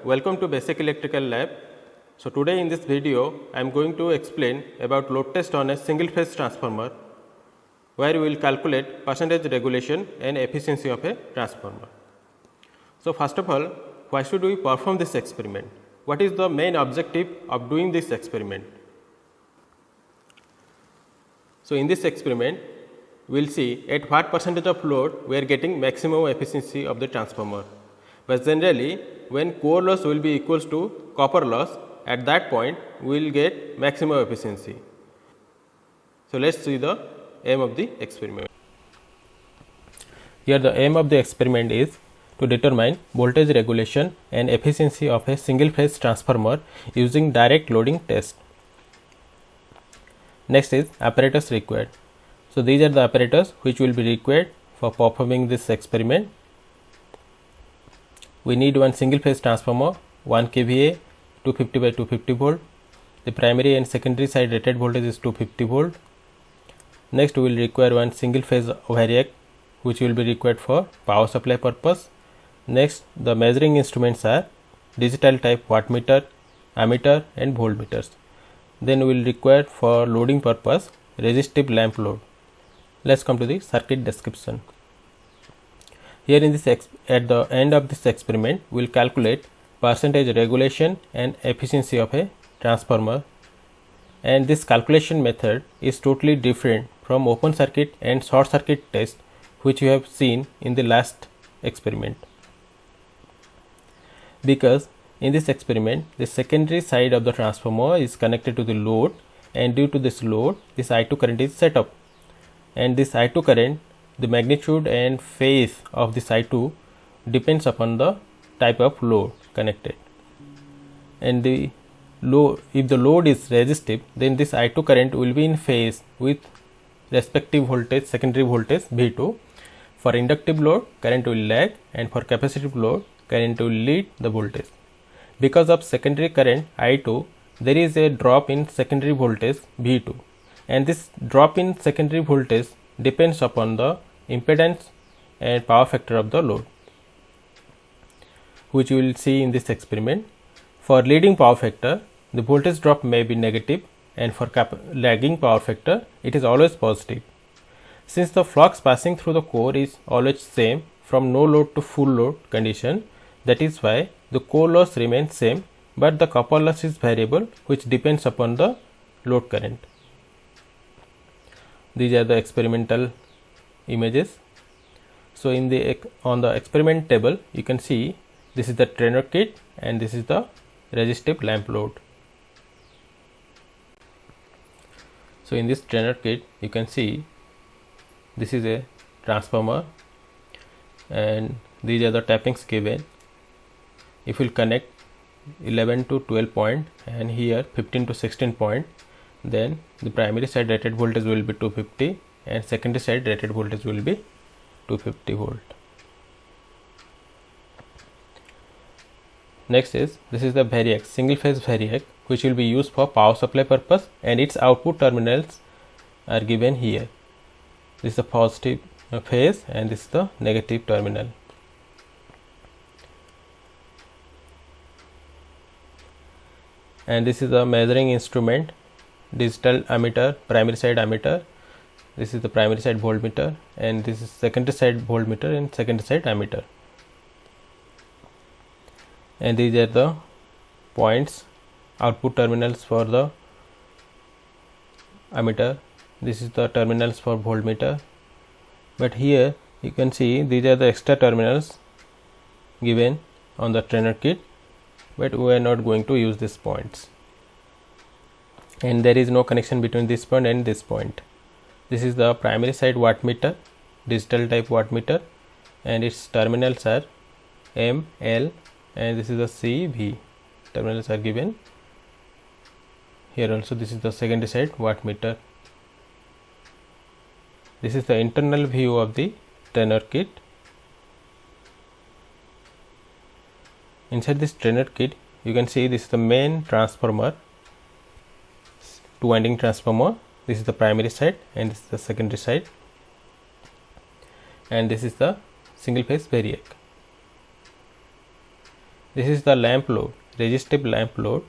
Welcome to Basic Electrical Lab. So today in this video I am going to explain about load test on a single phase transformer, where we will calculate percentage regulation and efficiency of a transformer. So first of all, why should we perform this experiment? What is the main objective of doing this experiment? So in this experiment we will see at what percentage of load we are getting maximum efficiency of the transformer. But generally when core loss will be equals to copper loss, at that point we will get maximum efficiency. So let us see the aim of the experiment. Here the aim of the experiment is to determine voltage regulation and efficiency of a single phase transformer using direct loading test. Next is apparatus required. So these are the apparatus which will be required for performing this experiment. We need one single phase transformer, 1 kVA, 250 by 250 volt. The primary and secondary side rated voltage is 250 volt. Next we will require one single phase variac which will be required for power supply purpose. Next the measuring instruments are digital type wattmeter, ammeter and voltmeters. Then we will require for loading purpose resistive lamp load. Let's come to the circuit description. Here in this at the end of this experiment we will calculate percentage regulation and efficiency of a transformer, and this calculation method is totally different from open circuit and short circuit test which you have seen in the last experiment, because in this experiment the secondary side of the transformer is connected to the load, and due to this load this I2 current is set up, and this I2 current, the magnitude and phase of this I2 depends upon the type of load connected, and if the load is resistive, then this I2 current will be in phase with respective voltage, secondary voltage V2. For inductive load current will lag, and for capacitive load current will lead the voltage. Because of secondary current I2, there is a drop in secondary voltage V2, and this drop in secondary voltage depends upon the impedance and power factor of the load, which we will see in this experiment. For leading power factor the voltage drop may be negative, and for lagging power factor it is always positive. Since the flux passing through the core is always same from no load to full load condition, that is why the core loss remains same, but the copper loss is variable which depends upon the load current. These are the experimental images. So on the experiment table you can see this is the trainer kit and this is the resistive lamp load. So in this trainer kit you can see this is a transformer and these are the tappings given. If we will connect 11 to 12 point and here 15 to 16 point, then the primary side rated voltage will be 250 and secondary side rated voltage will be 250 volt. Next is this is the variac, single phase variac, which will be used for power supply purpose, and its output terminals are given here. This is the positive phase and this is the negative terminal. And this is the measuring instrument, digital ammeter, primary side ammeter. This is the primary side voltmeter, and this is secondary side voltmeter and secondary side ammeter. And these are the points, output terminals for the ammeter. This is the terminals for voltmeter. But here you can see these are the extra terminals given on the trainer kit, but we are not going to use these points, and there is no connection between this point and this point. This is the primary side wattmeter, digital type wattmeter, and its terminals are M, L, and this is the C, V. Terminals are given here also. This is the secondary side wattmeter. This is the internal view of the trainer kit. Inside this trainer kit you can see this is the main transformer, two winding transformer. This is the primary side and this is the secondary side, and this is the single phase variac. This is the lamp load, resistive lamp load.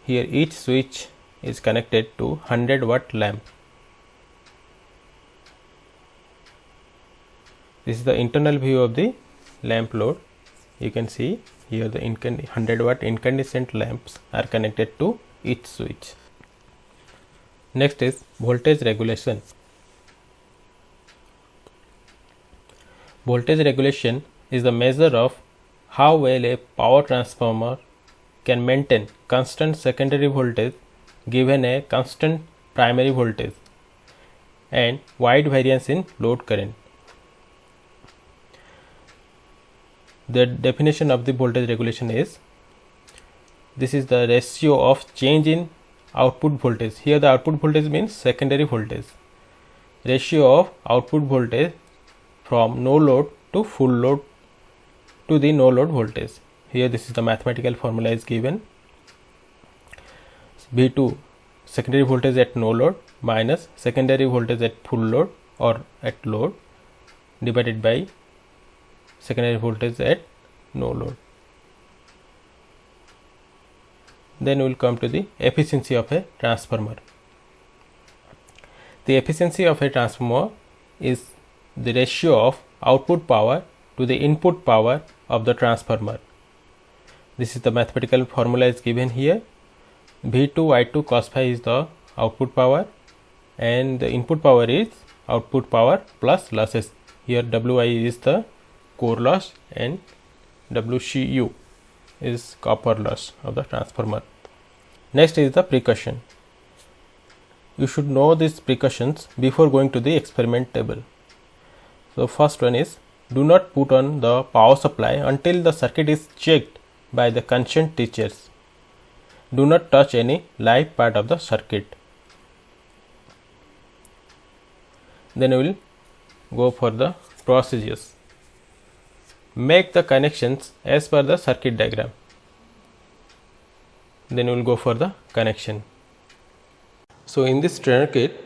Here each switch is connected to 100-watt lamp. This is the internal view of the lamp load. You can see here the 100-watt incandescent lamps are connected to each switch. Next is voltage regulation. Voltage regulation is the measure of how well a power transformer can maintain constant secondary voltage given a constant primary voltage and wide variance in load current. The definition of the voltage regulation is, this is the ratio of change in output voltage. Here the output voltage means secondary voltage. Ratio of output voltage from no load to full load to the no load voltage. Here this is the mathematical formula is given. V2 secondary voltage at no load minus secondary voltage at full load or at load divided by secondary voltage at no load. Then we will come to the efficiency of a transformer. The efficiency of a transformer is the ratio of output power to the input power of the transformer. This is the mathematical formula is given here. V2 I2 cos phi is the output power and the input power is output power plus losses. Here Wi is the core loss and WCU is copper loss of the transformer. Next is the precaution. You should know these precautions before going to the experiment table. So first one is, do not put on the power supply until the circuit is checked by the concerned teachers. Do not touch any live part of the circuit. Then we will go for the procedures. Make the connections as per the circuit diagram. Then we will go for the connection. So in this trainer kit,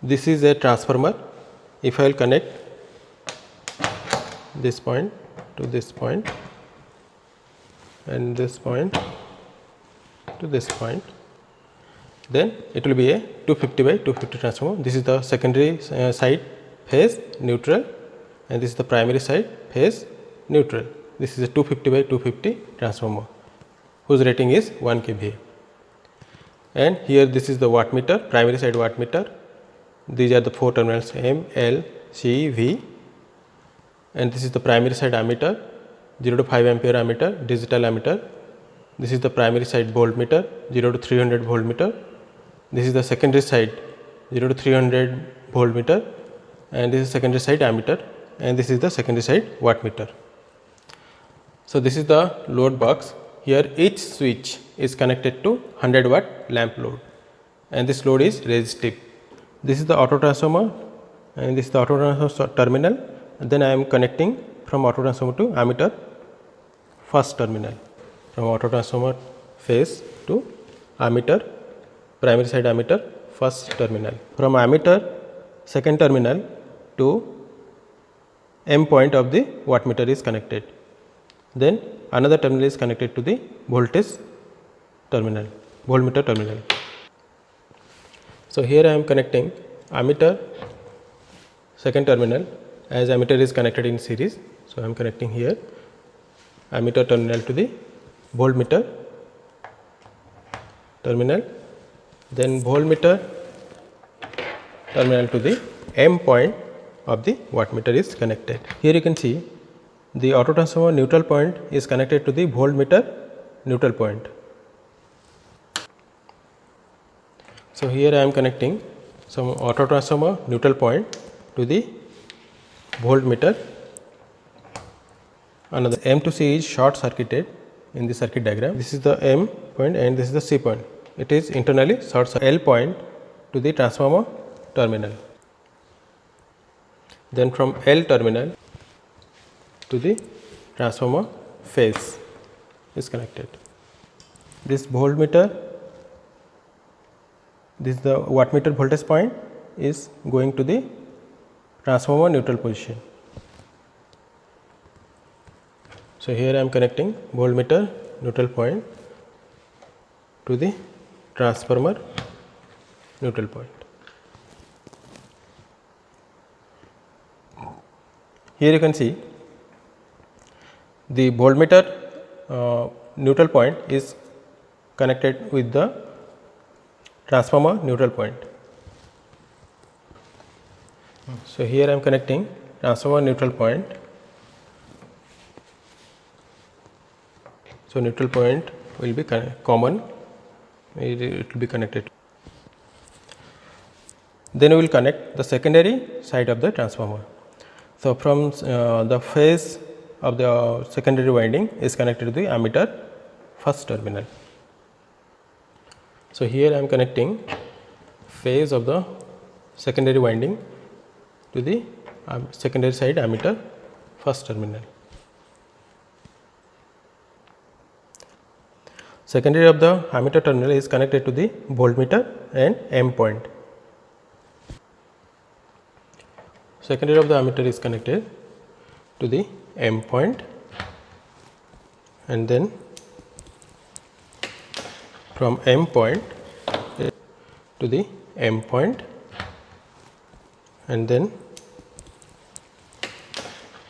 this is a transformer. If I will connect this point to this point and this point to this point, then it will be a 250 by 250 transformer. This is the secondary side phase neutral and this is the primary side phase neutral. This is a 250 by 250 transformer whose rating is 1 kVA. And here this is the wattmeter, primary side wattmeter. These are the 4 terminals M, L, C, V, and this is the primary side ammeter, 0 to 5 ampere ammeter, digital ammeter. This is the primary side voltmeter, 0 to 300 voltmeter. This is the secondary side 0 to 300 voltmeter, and this is secondary side ammeter, and this is the secondary side wattmeter. So this is the load box. Here each switch is connected to 100-watt lamp load, and this load is resistive. This is the auto transformer, and this is the auto transformer terminal. And then I am connecting from auto transformer to ammeter first terminal, from auto transformer phase to ammeter, primary side ammeter first terminal, from ammeter second terminal to M point of the wattmeter is connected. Then another terminal is connected to the voltage terminal, voltmeter terminal. So here I am connecting ammeter second terminal, as ammeter is connected in series. So I am connecting here ammeter terminal to the voltmeter terminal, then voltmeter terminal to the M point of the wattmeter is connected. Here you can see the auto transformer neutral point is connected to the voltmeter neutral point. So here I am connecting some auto transformer neutral point to the voltmeter. Another M to C is short circuited in the circuit diagram. This is the M point and this is the C point. It is internally short circuited. L point to the transformer terminal. Then from L terminal to the transformer phase is connected. This voltmeter, this is the wattmeter voltage point, is going to the transformer neutral position. So here I am connecting voltmeter neutral point to the transformer neutral point. Here you can see the voltmeter neutral point is connected with the transformer neutral point. So here I am connecting transformer neutral point. So neutral point will be common, it will be connected. Then we will connect the secondary side of the transformer. So from the phase of the secondary winding is connected to the ammeter first terminal. So here I am connecting phase of the secondary winding to the secondary side ammeter first terminal. Secondary of the ammeter terminal is connected to the voltmeter and M point. Secondary of the ammeter is connected to the M point, and then from M point to the M point, and then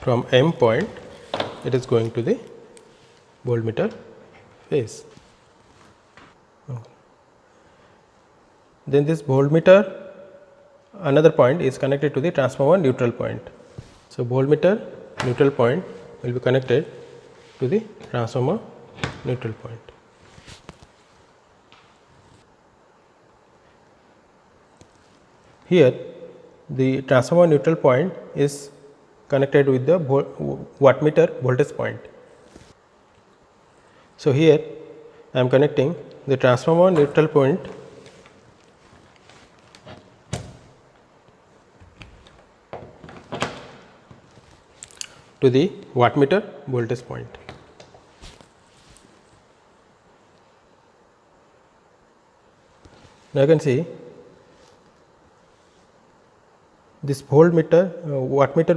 from M point it is going to the voltmeter phase. Then this voltmeter another point is connected to the transformer neutral point. So voltmeter neutral point will be connected to the transformer neutral point. Here the transformer neutral point is connected with the wattmeter voltage point. So here I am connecting the transformer neutral point to the wattmeter voltage point. Now you can see this wattmeter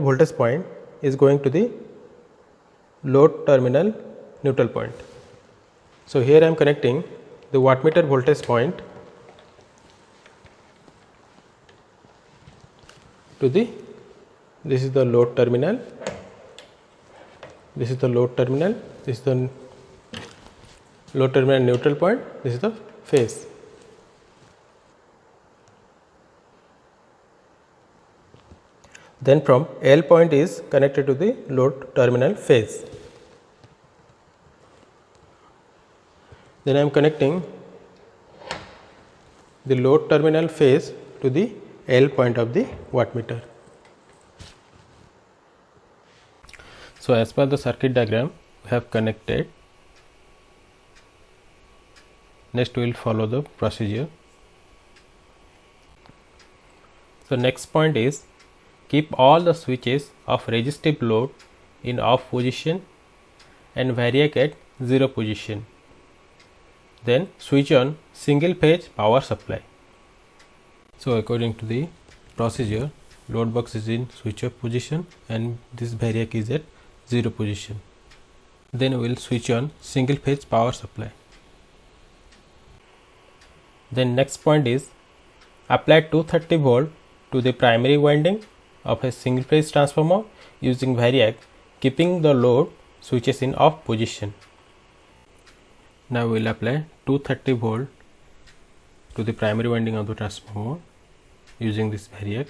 voltage point is going to the load terminal neutral point. So here I am connecting the wattmeter voltage point to the, this is the load terminal, this is the load terminal, this is the load terminal neutral point, this is the phase. Then from L point is connected to the load terminal phase. Then I am connecting the load terminal phase to the L point of the wattmeter. So as per the circuit diagram we have connected. Next we will follow the procedure. So next point is keep all the switches of resistive load in off position and variac at 0 position. Then switch on single phase power supply. So according to the procedure, load box is in switch off position and this variac is at 0 position. Then we will switch on single phase power supply. Then next point is apply 230 volt to the primary winding of a single phase transformer using variac, keeping the load switches in off position. Now we will apply 230 volt to the primary winding of the transformer using this variac.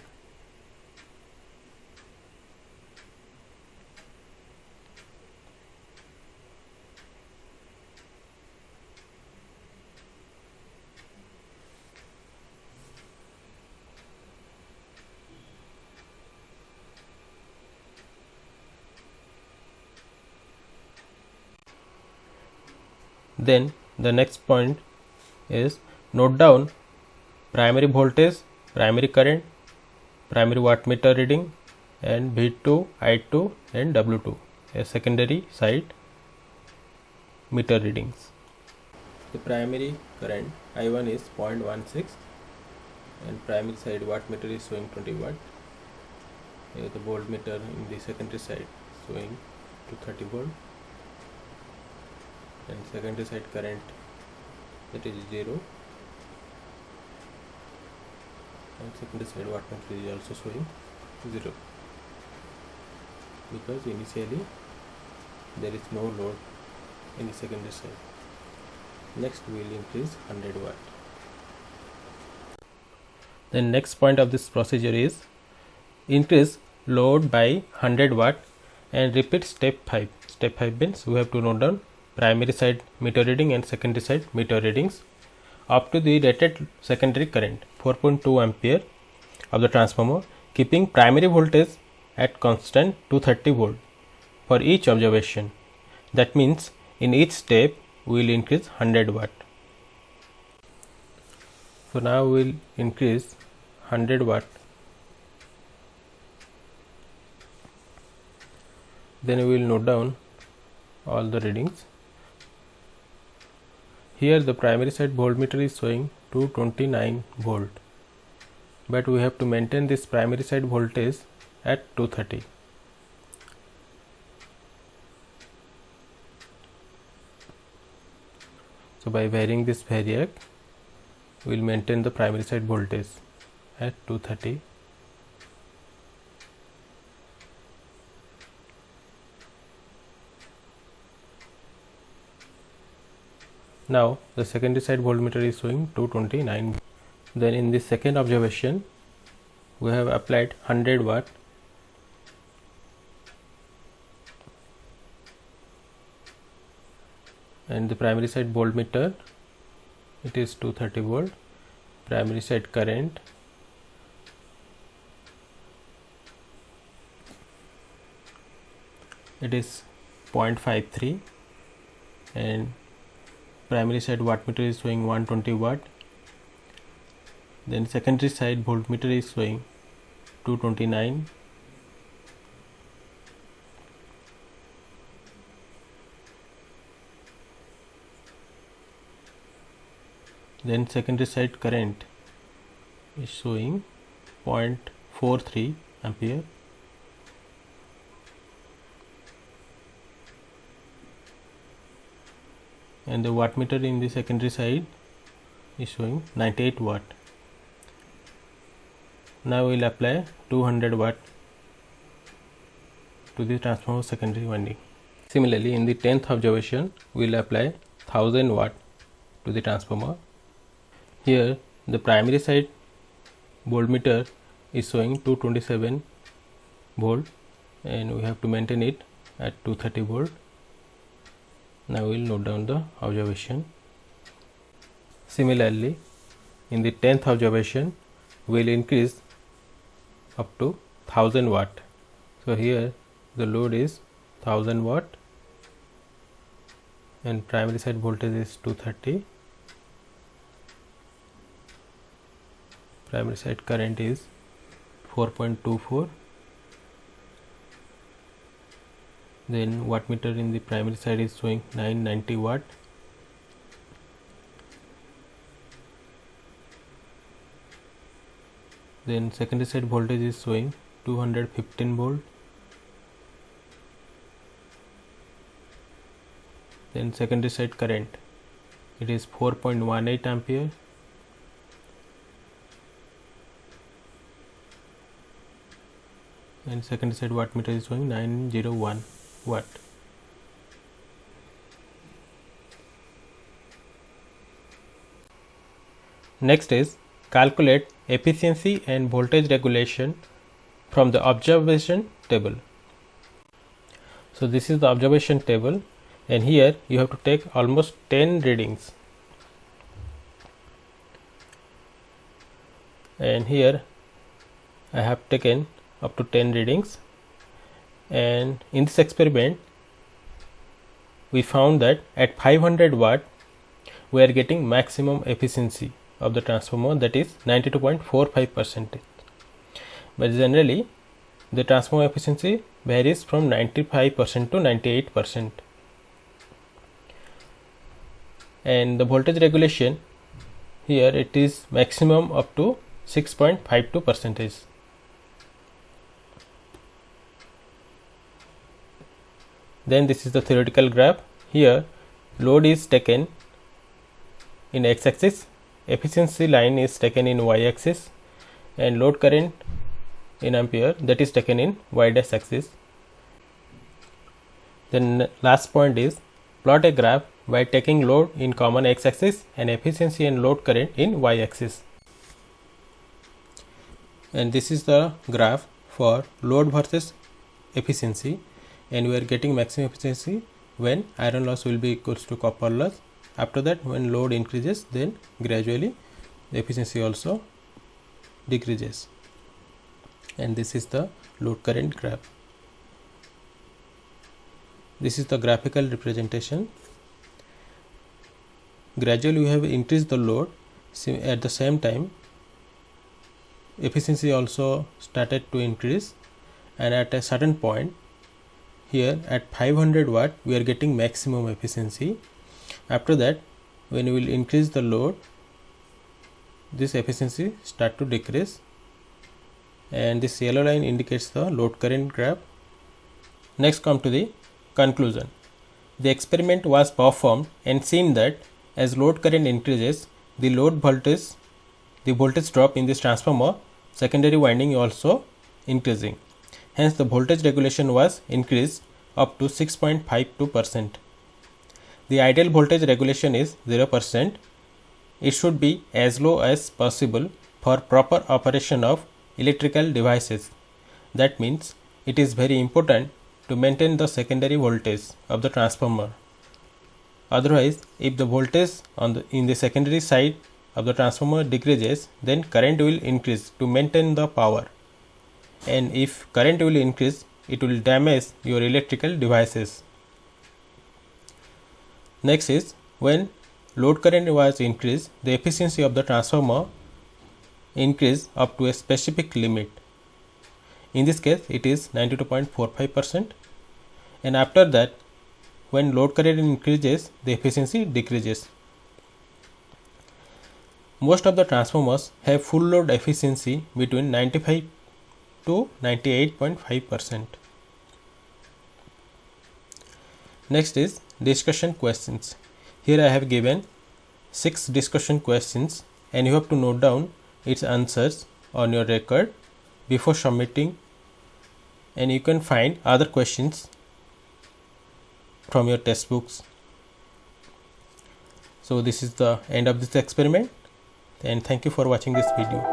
Then the next point is note down primary voltage, primary current, primary wattmeter reading and V2, I2 and W2 as secondary side meter readings. The primary current I1 is 0.16 and primary side wattmeter is showing 20 watt. The voltmeter in the secondary side showing 230 volt. and secondary side current, that is 0, and secondary side wattmeter is also showing 0 because initially there is no load in the secondary side. Next we will increase 100 watt. The next point of this procedure is increase load by 100 watt and repeat step 5. Step 5 means we have to note down primary side meter reading and secondary side meter readings up to the rated secondary current 4.2 ampere of the transformer, keeping primary voltage at constant 230 volt for each observation. That means in each step we will increase 100 watt. So now we will increase 100 watt. Then we will note down all the readings. Here the primary side voltmeter is showing 229 volt, but we have to maintain this primary side voltage at 230. So by varying this variac, we will maintain the primary side voltage at 230. Now the secondary side voltmeter is showing 229. Then in this second observation we have applied 100 watt. And the primary side voltmeter, it is 230 volt. Primary side current, it is 0.53, and primary side wattmeter is showing 120 watt. Then secondary side voltmeter is showing 229. Then secondary side current is showing 0.43 ampere. And the wattmeter in the secondary side is showing 98 watt. Now we will apply 200 watt to the transformer secondary winding. Similarly, in the 10th observation, we will apply 1000 watt to the transformer. Here the primary side voltmeter is showing 227 volt, and we have to maintain it at 230 volt. Now we will note down the observation. Similarly, in the 10th observation, we will increase up to 1000 watt. So here the load is 1000 watt and primary side voltage is 230. Primary side current is 4.24. Then wattmeter in the primary side is showing 990 watt. Then secondary side voltage is showing 215 volt. Then secondary side current, it is 4.18 ampere. And secondary side wattmeter is showing 901 watt. Next is calculate efficiency and voltage regulation from the observation table. So this is the observation table, and here you have to take almost 10 readings. And here I have taken up to 10 readings, and in this experiment we found that at 500 watt we are getting maximum efficiency of the transformer, that is 92.45%. But generally the transformer efficiency varies from 95% to 98%. And the voltage regulation, here it is maximum up to 6.52%. Then this is the theoretical graph. Here load is taken in x-axis, efficiency line is taken in y-axis, and load current in ampere, that is taken in y-dash axis. Then last point is plot a graph by taking load in common x-axis and efficiency and load current in y-axis. And this is the graph for load versus efficiency, and we are getting maximum efficiency when iron loss will be equals to copper loss. After that, when load increases, then gradually the efficiency also decreases. And this is the load current graph. This is the graphical representation. Gradually we have increased the load, at the same time efficiency also started to increase, and at a certain point here at 500 watt we are getting maximum efficiency. After that, when we will increase the load, this efficiency start to decrease, and this yellow line indicates the load current graph. Next, come to the conclusion. The experiment was performed and seen that as load current increases, the voltage drop in this transformer secondary winding also increasing. Hence, the voltage regulation was increased up to 6.52%. The ideal voltage regulation is 0%. It should be as low as possible for proper operation of electrical devices. That means it is very important to maintain the secondary voltage of the transformer. Otherwise, if the voltage in the secondary side of the transformer decreases, then current will increase to maintain the power. And if current will increase, it will damage your electrical devices. Next is, when load current was increased, the efficiency of the transformer increased up to a specific limit. In this case, it is 92.45%, and after that, when load current increases, the efficiency decreases. Most of the transformers have full load efficiency between 95 to 98.5%. Next is discussion questions. Here I have given 6 discussion questions, and you have to note down its answers on your record before submitting, and you can find other questions from your textbooks. So this is the end of this experiment, and thank you for watching this video.